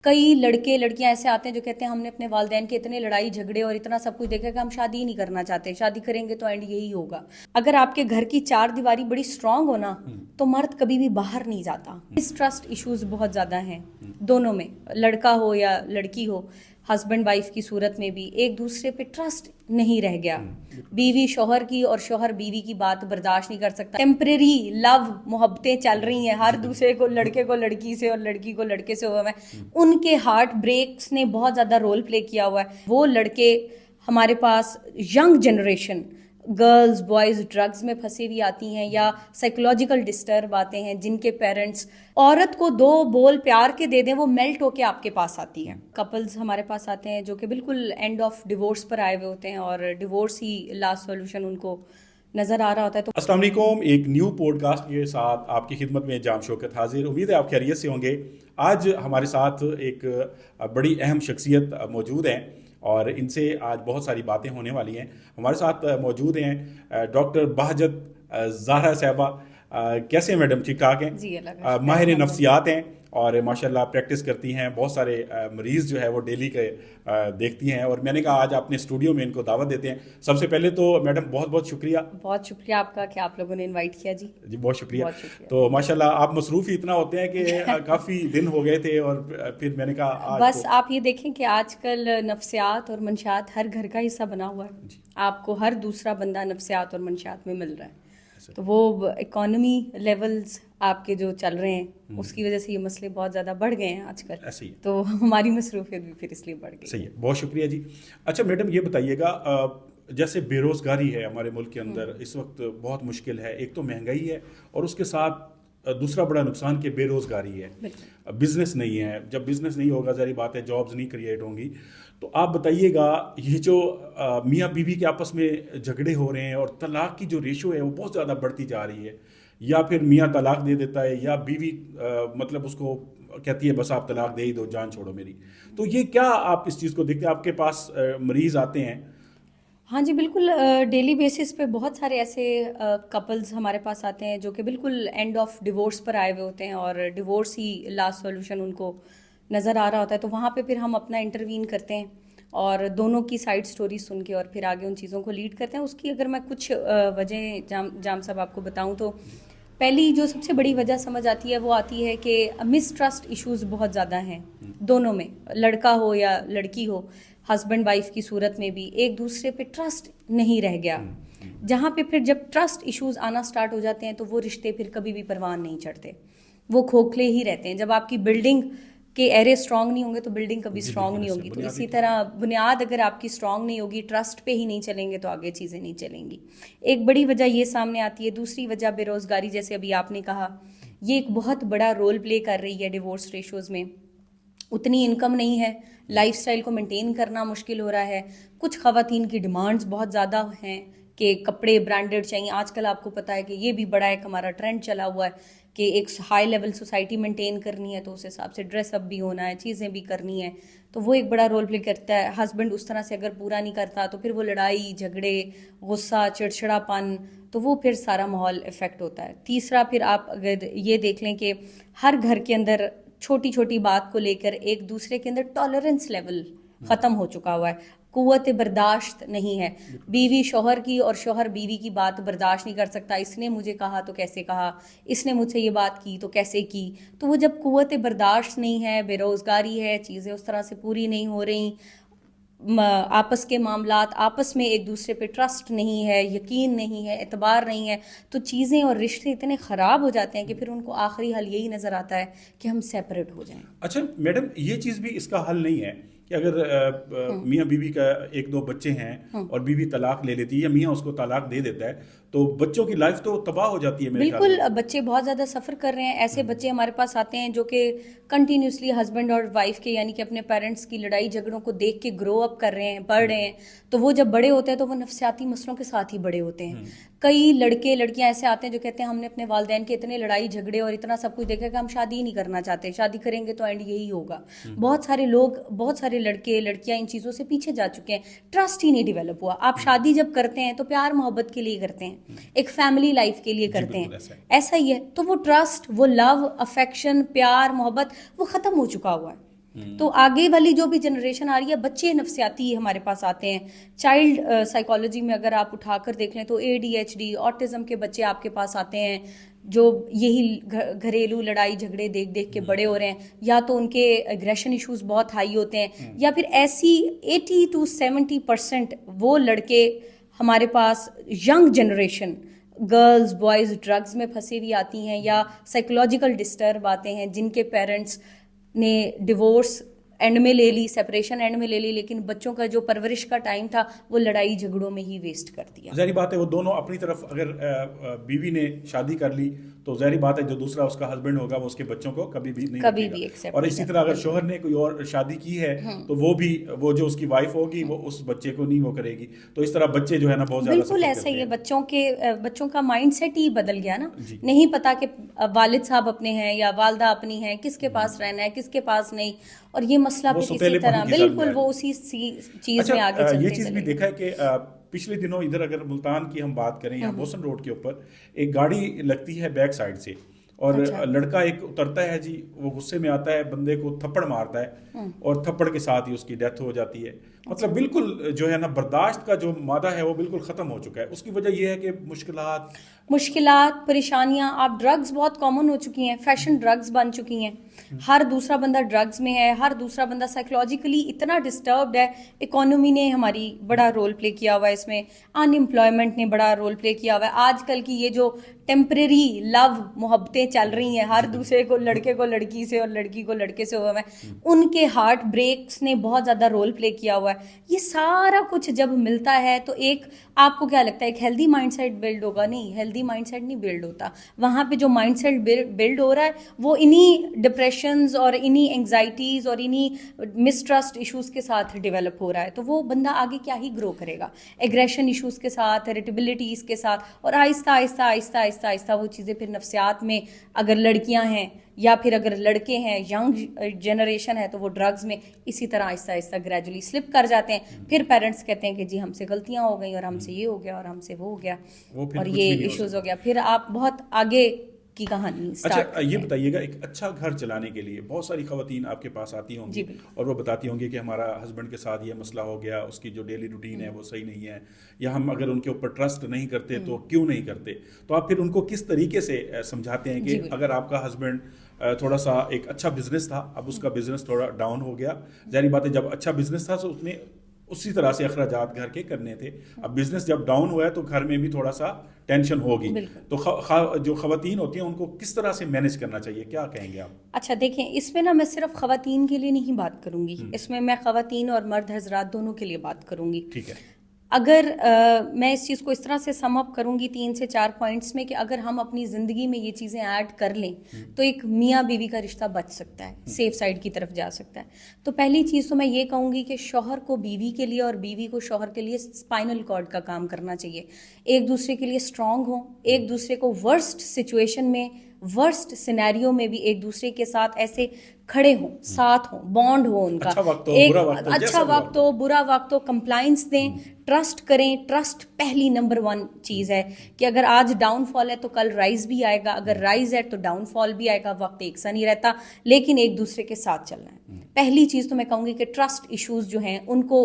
کئی لڑکے لڑکیاں ایسے آتے ہیں جو کہتے ہیں ہم نے اپنے والدین کے اتنے لڑائی جھگڑے اور اتنا سب کچھ دیکھا کہ ہم شادی ہی نہیں کرنا چاہتے، شادی کریں گے تو اینڈ یہی ہوگا۔ اگر آپ کے گھر کی چار دیواری بڑی اسٹرانگ ہو نا تو مرد کبھی بھی باہر نہیں جاتا۔ اس ٹرسٹ ایشوز بہت زیادہ ہیں دونوں میں، لڑکا ہو یا لڑکی ہو، ہسبینڈ وائف کی صورت میں بھی ایک دوسرے پہ ٹرسٹ نہیں رہ گیا۔ بیوی شوہر کی اور شوہر بیوی کی بات برداشت نہیں کر سکتا۔ ٹیمپریری لو محبتیں چل رہی ہیں، ہر دوسرے کو لڑکے کو لڑکی سے اور لڑکی کو لڑکے سے ہوا ہے، ان کے ہارٹ بریکس نے بہت زیادہ رول پلے کیا ہوا ہے۔ وہ لڑکے ہمارے پاس young generation girls boys drugs میں پھنسی ہوئی آتی ہیں یا سائیکولوجیکل ڈسٹرب آتے ہیں، جن کے پیرنٹس عورت کو دو بول پیار کے دے دیں وہ میلٹ ہو کے آپ کے پاس آتی ہیں۔ کپلز ہمارے پاس آتے ہیں جو کہ بالکل اینڈ آف ڈیورس پر آئے ہوئے ہوتے ہیں اور ڈیورس ہی لاسٹ سولوشن ان کو نظر آ رہا ہوتا ہے۔ تو السلام علیکم، ایک نیو پوڈ کاسٹ کے ساتھ آپ کی خدمت میں جام شوکت حاضر۔ امید ہے آپ خیریت سے ہوں گے۔ آج ہمارے ساتھ ایک بڑی اہم شخصیت موجود ہیں اور ان سے آج بہت ساری باتیں ہونے والی ہیں۔ ہمارے ساتھ موجود ہیں ڈاکٹر بہجت زہرا صاحبہ۔ کیسے ہیں میڈم؟ ٹھیک ٹھاک ہیں؟ جی، اللہ کا ماہر نفسیات ہیں اور ماشاءاللہ پریکٹس کرتی ہیں، بہت سارے مریض جو ہے وہ ڈیلی کے دیکھتی ہیں، اور میں نے کہا آج اپنے اسٹوڈیو میں ان کو دعوت دیتے ہیں۔ سب سے پہلے تو میڈم بہت بہت شکریہ۔ بہت شکریہ آپ کا کہ آپ لوگوں نے انوائٹ کیا۔ جی بہت شکریہ۔ تو ماشاءاللہ آپ مصروف ہی اتنا ہوتے ہیں کہ کافی دن ہو گئے تھے، اور پھر میں نے کہا بس آپ یہ دیکھیں کہ آج کل نفسیات اور منشیات ہر گھر کا حصہ بنا ہوا ہے۔ آپ کو ہر دوسرا بندہ نفسیات اور منشیات میں مل رہا ہے، تو وہ اکانومی لیولز آپ کے جو چل رہے ہیں اس کی وجہ سے یہ مسئلے بہت زیادہ بڑھ گئے ہیں آج کل، ایسے ہی تو ہماری مصروفیت بھی پھر اس لیے بڑھ گئی۔ صحیح ہے، بہت شکریہ جی۔ اچھا میڈم یہ بتائیے گا، جیسے بے روزگاری ہے ہمارے ملک کے اندر اس وقت بہت مشکل ہے، ایک تو مہنگائی ہے اور اس کے ساتھ دوسرا بڑا نقصان کہ بے روزگاری ہے، بزنس نہیں ہے۔ جب بزنس نہیں ہوگا ظاہر بات ہے جابز نہیں کریٹ ہوں گی۔ تو آپ بتائیے گا یہ جو میاں بیوی کے آپس میں جھگڑے ہو رہے ہیں اور طلاق کی جو ریشو ہے وہ بہت زیادہ بڑھتی جا رہی ہے، یا پھر میاں طلاق دے دیتا ہے یا بیوی مطلب اس کو کہتی ہے بس آپ طلاق دے ہی دو، جان چھوڑو میری، تو یہ کیا آپ اس چیز کو دیکھتے ہیں؟ آپ کے پاس مریض آتے ہیں؟ ہاں جی بالکل، ڈیلی بیسس پہ بہت سارے ایسے کپلز ہمارے پاس آتے ہیں جو کہ بالکل اینڈ آف ڈیورس پر آئے ہوئے ہوتے ہیں اور ڈیورس ہی لاسٹ سولوشن ان کو نظر آ رہا ہوتا ہے، تو وہاں پہ پھر ہم اپنا انٹروین کرتے ہیں اور دونوں کی سائڈ سٹوری سن کے اور پھر آگے ان چیزوں کو لیڈ کرتے ہیں۔ اس کی اگر میں کچھ وجہ جام صاحب آپ کو بتاؤں تو پہلی جو سب سے بڑی وجہ سمجھ آتی ہے وہ آتی ہے کہ مس ٹرسٹ ایشوز بہت زیادہ ہیں دونوں میں، لڑکا ہو یا لڑکی ہو، ہسبینڈ وائف کی صورت میں بھی ایک دوسرے پہ ٹرسٹ نہیں رہ گیا، جہاں پہ پھر جب ٹرسٹ ایشوز آنا سٹارٹ ہو جاتے ہیں تو وہ رشتے پھر کبھی بھی پروان نہیں چڑھتے، وہ کھوکھلے ہی رہتے ہیں۔ جب آپ کی بلڈنگ کے ایرے اسٹرانگ نہیں ہوں گے تو بلڈنگ کبھی اسٹرانگ نہیں ہوگی، تو اسی طرح بنیاد اگر آپ کی اسٹرانگ نہیں ہوگی، ٹرسٹ پہ ہی نہیں چلیں گے تو آگے چیزیں نہیں چلیں گی۔ ایک بڑی وجہ یہ سامنے آتی ہے۔ دوسری وجہ بے روزگاری، جیسے ابھی آپ نے کہا، یہ ایک بہت بڑا رول پلے کر رہی ہے ڈیورس ریشوز میں۔ اتنی انکم نہیں ہے، لائف سٹائل کو مینٹین کرنا مشکل ہو رہا ہے۔ کچھ خواتین کی ڈیمانڈز بہت زیادہ ہیں کہ کپڑے برانڈڈ چاہیے۔ آج کل آپ کو پتہ ہے کہ یہ بھی بڑا ایک ہمارا ٹرینڈ چلا ہوا ہے کہ ایک ہائی لیول سوسائٹی مینٹین کرنی ہے تو اس حساب سے ڈریس اپ بھی ہونا ہے، چیزیں بھی کرنی ہیں، تو وہ ایک بڑا رول پلے کرتا ہے۔ ہسبینڈ اس طرح سے اگر پورا نہیں کرتا تو پھر وہ لڑائی جھگڑے، غصہ، چڑچڑا پن، تو وہ پھر سارا ماحول افیکٹ ہوتا ہے۔ تیسرا پھر آپ اگر یہ دیکھ لیں کہ ہر گھر کے اندر چھوٹی چھوٹی بات کو لے کر ایک دوسرے کے اندر ٹالرنس لیول ختم ہو چکا ہوا ہے، قوت برداشت نہیں ہے۔ بیوی شوہر کی اور شوہر بیوی کی بات برداشت نہیں کر سکتا، اس نے مجھے کہا تو کیسے کہا، اس نے مجھ سے یہ بات کی تو کیسے کی، تو وہ جب قوت برداشت نہیں ہے، بے روزگاری ہے، چیزیں اس طرح سے پوری نہیں ہو رہی، آپس کے معاملات، آپس میں ایک دوسرے پہ ٹرسٹ نہیں ہے، یقین نہیں ہے، اعتبار نہیں ہے، تو چیزیں اور رشتے اتنے خراب ہو جاتے ہیں کہ پھر ان کو آخری حل یہی نظر آتا ہے کہ ہم سیپریٹ ہو جائیں۔ اچھا میڈم یہ چیز بھی اس کا حل نہیں ہے کہ اگر میاں بیوی کا ایک دو بچے ہیں اور بیوی طلاق لے لیتی ہے یا میاں اس کو طلاق دے دیتا ہے تو بچوں کی لائف تو تباہ ہو جاتی ہے؟ بالکل، بچے بہت زیادہ سفر کر رہے ہیں۔ ایسے بچے ہمارے پاس آتے ہیں جو کہ کنٹینیوسلی ہسبینڈ اور وائف کے یعنی کہ اپنے پیرنٹس کی لڑائی جھگڑوں کو دیکھ کے گرو اپ کر رہے ہیں، پڑھ رہے ہیں، تو وہ جب بڑے ہوتے ہیں تو وہ نفسیاتی مسئلوں کے ساتھ ہی بڑے ہوتے ہیں۔ کئی لڑکے لڑکیاں ایسے آتے ہیں جو کہتے ہیں ہم نے اپنے والدین کے اتنے لڑائی جھگڑے اور اتنا سب کچھ دیکھا کہ ہم شادی ہی نہیں کرنا چاہتے، شادی کریں گے تو اینڈ یہی ہوگا۔ بہت سارے لوگ، بہت سارے لڑکے لڑکیاں ان چیزوں سے پیچھے جا چکے ہیں، ٹرسٹ ہی نہیں ڈیولپ ہوا۔ آپ شادی جب کرتے ہیں تو پیار محبت کے لیے کرتے ہیں، ایک فیملی لائف کے لیے کرتے ہیں، ایسا ہی ہے، تو وہ ٹرسٹ، وہ لو، افیکشن، پیار محبت وہ ختم ہو چکا ہوا ہے۔ تو آگے والی جو بھی جنریشن آ رہی ہے, بچے نفسیاتی ہمارے پاس آتے ہیں. چائلڈ سائیکالوجی میں اگر آپ اٹھا کر دیکھ لیں تو ADHD, آٹزم کے بچے آپ کے پاس آتے ہیں جو یہی گھریلو لڑائی جھگڑے دیکھ دیکھ کے بڑے ہو رہے ہیں, یا تو ان کے ایگریشن ایشوز بہت ہائی ہوتے ہیں, یا پھر ایسی 80 to 70% وہ لڑکے ہمارے پاس young generation girls boys drugs میں پھنسی ہوئی آتی ہیں, یا سائیکولوجیکل ڈسٹرب آتے ہیں جن کے پیرنٹس نے ڈیورس اینڈ میں لے لی, سپریشن اینڈ میں لے لی, لیکن بچوں کا جو پرورش کا ٹائم تھا وہ لڑائی جھگڑوں میں ہی ویسٹ کر دیا. ظاہری بات ہے وہ دونوں اپنی طرف, اگر بیوی نے شادی کر لی تو ظاہری بات ہے جو دوسرا اس کا ہسبینڈ ہوگا وہ اس کے بچوں کو کبھی بھی نہیں رکھے گا, اور اسی طرح اگر شوہر نے کوئی اور شادی کی ہے تو وہ جو اس کی وائف ہوگی وہ اس بچے کو نہیں وہ کرے گی. تو اس طرح بچے جو ہے نا بہت زیادہ بالکل ایسا ہی ہے, بچوں کا مائنڈ سیٹ ہی بدل گیا نا, نہیں پتا کہ والد صاحب اپنے ہیں یا والدہ اپنی ہیں, کس کے پاس رہنا ہے کس کے پاس نہیں, اور یہ مسئلہ پھر اسی طرح بالکل وہ اسی چیز میں آگے چلتے. یہ چیز بھی دیکھا ہے کہ پچھلے دنوں ادھر اگر ملتان کی ہم بات کریں یا بوسن روڈ کے اوپر ایک گاڑی لگتی ہے بیک سائڈ سے, اور لڑکا ایک اترتا ہے جی, وہ غصے میں آتا ہے, بندے کو تھپڑ مارتا ہے اور تھپڑ کے ساتھ ہی اس کی ڈیتھ ہو جاتی ہے. مطلب بالکل جو ہے نا برداشت کا جو مادہ ہے وہ بالکل ختم ہو چکا ہے. اس کی وجہ یہ ہے کہ مشکلات پریشانیاں, آپ ڈرگز بہت کامن ہو چکی ہیں, فیشن ڈرگز بن چکی ہیں, ہر دوسرا بندہ ڈرگز میں ہے, ہر دوسرا بندہ سائیکولوجیکلی اتنا ڈسٹربڈ ہے. اکانومی نے ہماری بڑا رول پلے کیا ہوا ہے اس میں, ان امپلائمنٹ نے بڑا رول پلے کیا ہوا ہے. آج کل کی یہ جو ٹیمپریری لو محبتیں چل رہی ہیں, ہر دوسرے کو لڑکے کو لڑکی سے اور لڑکی کو لڑکے سے ہوا ہے, ان کے ہارٹ بریکس نے بہت زیادہ رول پلے کیا ہوا ہے. یہ سارا کچھ جب ملتا ہے تو ایک آپ کو کیا لگتا ہے ایک ہیلدی مائنڈ سیٹ بلڈ ہوگا؟ نہیں, ہیلدی مائنڈ سیٹ نہیں بلڈ ہوتا. وہاں پہ جو مائنڈ سیٹ بلڈ ہو رہا ہے وہ انہی ڈپریشنز اور انہی انگزائٹیز اور انہی مسٹرسٹ ایشوز کے ساتھ ڈیولپ ہو رہا ہے. تو وہ بندہ آگے کیا ہی گرو کرے گا؟ ایگریشن ایشوز کے ساتھ, اریٹیبلٹیز کے ساتھ, اور آہستہ آہستہ آہستہ آہستہ آہستہ وہ چیزیں پھر نفسیات میں, اگر لڑکیاں ہیں یا پھر اگر لڑکے ہیں, ینگ جنریشن ہے, تو وہ ڈرگز میں اسی طرح آہستہ آہستہ گریجولی سلپ کر جاتے ہیں. پھر پیرنٹس کہتے ہیں کہ جی ہم سے غلطیاں ہو گئیں اور ہم سے یہ ہو گیا اور ہم سے وہ ہو گیا اور یہ ایشوز ہو گیا, پھر آپ بہت آگے کی کہانی. اچھا یہ بتائیے گا, ایک اچھا گھر چلانے کے لیے بہت ساری خواتین آپ کے پاس آتی ہوں گی اور وہ بتاتی ہوں گی کہ ہمارا ہسبینڈ کے ساتھ یہ مسئلہ ہو گیا, اس کی جو ڈیلی روٹین ہے وہ صحیح نہیں ہے, یا ہم اگر ان کے اوپر ٹرسٹ نہیں کرتے تو کیوں نہیں کرتے. تو آپ پھر ان کو کس طریقے سے سمجھاتے ہیں کہ اگر آپ کا ہسبینڈ تھوڑا سا ایک اچھا بزنس تھا, اب اس کا بزنس تھوڑا ڈاؤن ہو گیا, ظاہری بات ہے جب اچھا بزنس تھا تو اس نے اسی طرح سے اخراجات گھر کے کرنے تھے, اب بزنس جب ڈاؤن ہوا ہے تو گھر میں بھی تھوڑا سا ٹینشن ہوگی. تو جو خواتین ہوتی ہیں ان کو کس طرح سے مینیج کرنا چاہیے, کیا کہیں گے آپ؟ اچھا دیکھیں, اس میں نا میں صرف خواتین کے لیے نہیں بات کروں گی, اس میں خواتین اور مرد حضرات دونوں کے لیے بات کروں گی. ٹھیک ہے. اگر میں اس چیز کو اس طرح سے سم اپ کروں گی 3 سے 4 پوائنٹس میں کہ اگر ہم اپنی زندگی میں یہ چیزیں ایڈ کر لیں تو ایک میاں بیوی کا رشتہ بچ سکتا ہے, سیف سائڈ کی طرف جا سکتا ہے. تو پہلی چیز تو میں یہ کہوں گی کہ شوہر کو بیوی کے لیے اور بیوی کو شوہر کے لیے اسپائنل کارڈ کا کام کرنا چاہیے. ایک دوسرے کے لیے اسٹرانگ ہوں, ایک دوسرے کو ورسٹ سچویشن میں, ورسٹ سینیریو میں بھی ایک دوسرے کے ساتھ ایسے کھڑے ہوں, ساتھ ہوں, بانڈ ہو ان کا, اچھا وقت ہو برا وقت ہو, کمپلائنس دیں, ٹرسٹ کریں. ٹرسٹ پہلی نمبر 1 چیز ہے کہ اگر آج ڈاؤن فال ہے تو کل رائز بھی آئے گا, اگر رائز ہے تو ڈاؤن فال بھی آئے گا. وقت ایک سا نہیں رہتا, لیکن ایک دوسرے کے ساتھ چلنا ہے. پہلی چیز تو میں کہوں گی کہ ٹرسٹ ایشوز جو ہیں ان کو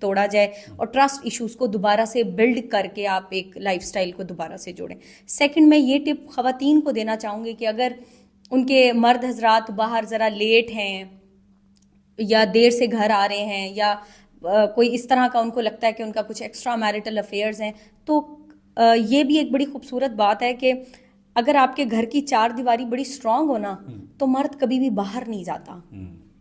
توڑا جائے اور ٹرسٹ ایشوز کو دوبارہ سے بلڈ کر کے آپ ایک لائف سٹائل کو دوبارہ سے جوڑیں. سیکنڈ میں یہ ٹپ خواتین کو دینا چاہوں گی کہ اگر ان کے مرد حضرات باہر ذرا لیٹ ہیں یا دیر سے گھر آ رہے ہیں یا کوئی اس طرح کا ان کو لگتا ہے کہ ان کا کچھ ایکسٹرا میرٹل افیئرز ہیں, تو یہ بھی ایک بڑی خوبصورت بات ہے کہ اگر آپ کے گھر کی 4 دیواری بڑی اسٹرانگ ہو نا تو مرد کبھی بھی باہر نہیں جاتا.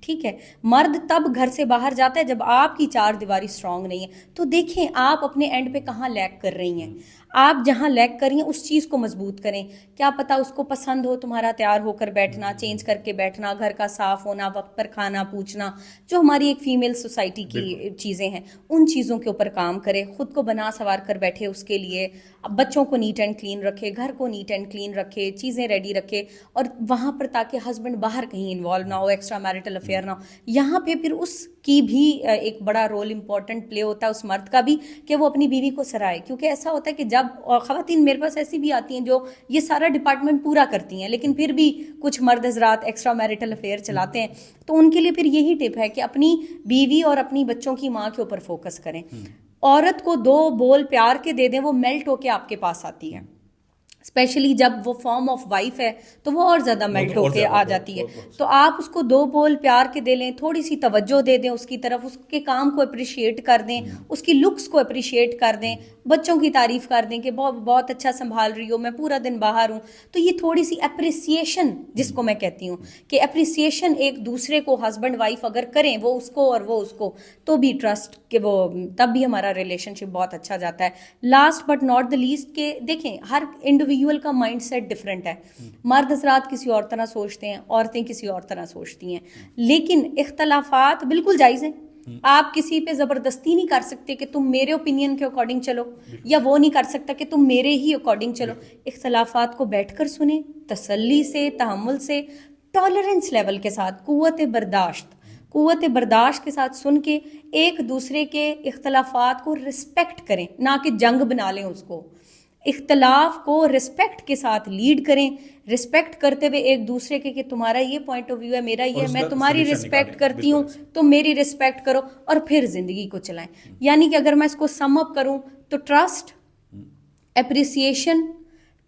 ٹھیک ہے, مرد تب گھر سے باہر جاتا ہے جب آپ کی 4 دیواری اسٹرانگ نہیں ہے. تو دیکھیں آپ اپنے اینڈ پہ کہاں لیک کر رہی ہیں, آپ جہاں لیک کر رہی ہیں اس چیز کو مضبوط کریں. کیا پتہ اس کو پسند ہو تمہارا تیار ہو کر بیٹھنا, چینج کر کے بیٹھنا, گھر کا صاف ہونا, وقت پر کھانا پوچھنا, جو ہماری ایک فیمیل سوسائٹی کی چیزیں ہیں, ان چیزوں کے اوپر کام کرے. خود کو بنا سنوار کر بیٹھے, اس کے لیے بچوں کو نیٹ اینڈ کلین رکھے, گھر کو نیٹ اینڈ کلین رکھے, چیزیں ریڈی رکھے, اور وہاں پر تاکہ ہسبینڈ باہر کہیں انوالو نہ ہو, ایکسٹرا میرٹل افیئر نہ ہو. یہاں پہ پھر اس کی بھی ایک بڑا رول امپورٹنٹ پلے ہوتا ہے اس مرد کا بھی کہ وہ اپنی بیوی کو سرائے. کیونکہ ایسا ہوتا ہے کہ جب خواتین میرے پاس ایسی بھی آتی ہیں جو یہ سارا ڈپارٹمنٹ پورا کرتی ہیں لیکن پھر بھی کچھ مرد حضرات ایکسٹرا میرٹل افیئر چلاتے ہیں, تو ان کے لیے پھر یہی ٹپ ہے کہ اپنی بیوی اور اپنی بچوں کی ماں کے اوپر فوکس کریں. عورت کو 2 بول پیار کے دے دیں, وہ میلٹ ہو کے آپ کے پاس آتی ہے, اسپیشلی جب وہ فارم آف وائف ہے تو وہ اور زیادہ میلٹ ہو کے آ جاتی ہے. تو آپ اس کو 2 بول پیار کے دے لیں, تھوڑی سی توجہ دے دیں اس کی طرف, اس کے کام کو اپریشیٹ کر دیں, اس کی لکس کو اپریشیٹ کر دیں, بچوں کی تعریف کر دیں کہ بہت اچھا سنبھال رہی ہو, میں پورا دن باہر ہوں. تو یہ تھوڑی سی اپریسیشن جس کو میں کہتی ہوں کہ اپریسیشن ایک دوسرے کو ہسبینڈ وائف اگر کریں, وہ اس کو اور وہ اس کو, تو بھی ٹرسٹ کہ وہ تب بھی ہمارا ریلیشن شپ بہت اچھا جاتا ہے. Last but not the least کہ دیکھیں ہر انڈیویجول کا مائنڈ سیٹ ڈفرینٹ ہے. مرد حضرات کسی اور طرح سوچتے ہیں, عورتیں کسی اور طرح سوچتی ہیں, لیکن اختلافات بالکل جائز ہیں. آپ کسی پہ زبردستی نہیں کر سکتے کہ تم میرے اوپینین کے اکارڈنگ چلو, یا وہ نہیں کر سکتا کہ تم میرے ہی اکارڈنگ چلو. اختلافات کو بیٹھ کر سنیں, تسلی سے, تحمل سے, ٹالرنس لیول کے ساتھ, قوت برداشت کے ساتھ سن کے ایک دوسرے کے اختلافات کو رسپیکٹ کریں, نہ کہ جنگ بنا لیں اس کو. اختلاف کو رسپیکٹ کے ساتھ لیڈ کریں, رسپیکٹ کرتے ہوئے ایک دوسرے کے کہ تمہارا یہ پوائنٹ آف ویو ہے, میرا یہ ہے, میں تمہاری رسپیکٹ کرتی ہوں, تم میری رسپیکٹ کرو, اور پھر زندگی کو چلائیں. یعنی کہ اگر میں اس کو سم اپ کروں تو trust, appreciation,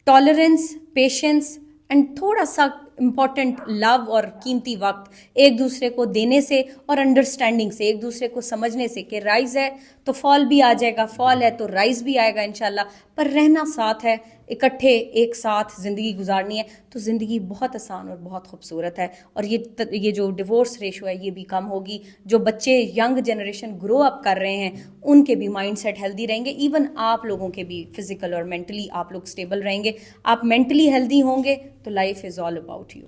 tolerance, patience and تھوڑا سا امپورٹنٹ لو اور قیمتی وقت ایک دوسرے کو دینے سے, اور انڈرسٹینڈنگ سے, ایک دوسرے کو سمجھنے سے کہ رائز ہے تو فال بھی آ جائے گا, فال ہے تو رائز بھی آئے گا انشاءاللہ, پر رہنا ساتھ ہے, اکٹھے ایک ساتھ زندگی گزارنی ہے, تو زندگی بہت آسان اور بہت خوبصورت ہے. اور یہ جو ڈیورس ریشو ہے یہ بھی کم ہوگی. جو بچے ینگ جنریشن گرو اپ کر رہے ہیں ان کے بھی مائنڈ سیٹ ہیلدی رہیں گے, ایون آپ لوگوں کے بھی فزیکل اور مینٹلی آپ لوگ اسٹیبل رہیں گے. آپ مینٹلی ہیلدی ہوں گے تو life is all about you.